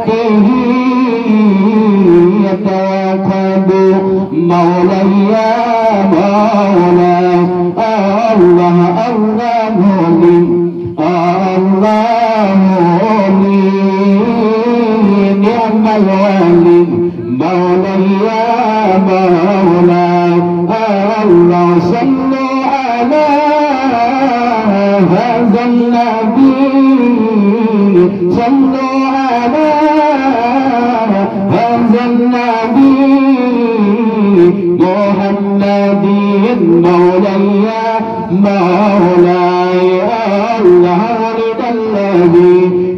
به يتوكل مولاي مولاي الله الله لي الله لي نعم الوالي مولاي مولاي الله صلوا على هذا النبي صلوا على هذا النبي محمد مولاي مولاي الله ولد الذي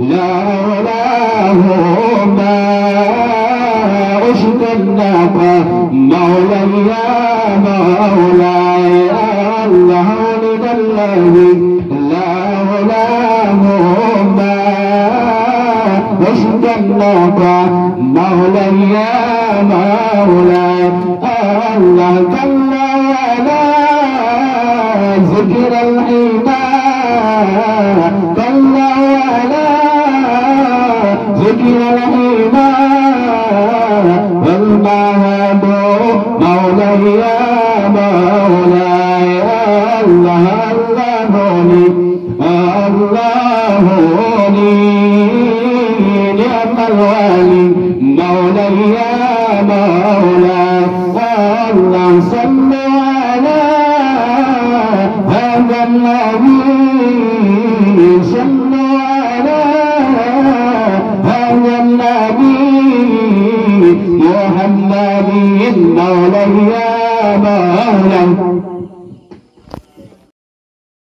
لا ولاه ما أشهد النبى مولاي مولاي الله ولد الذي لا ولاه ما أشهد النبى مولاي مولاي الله جل وعلا ذكر الحمى جل وعلا ذكر الحمى والمهد مولاي مولاي الله الله لي الله لي نعم الوالي مولاي مولاي الله صلوا على هذا النبي صلوا على هذا النبي محمد مولاي مولاي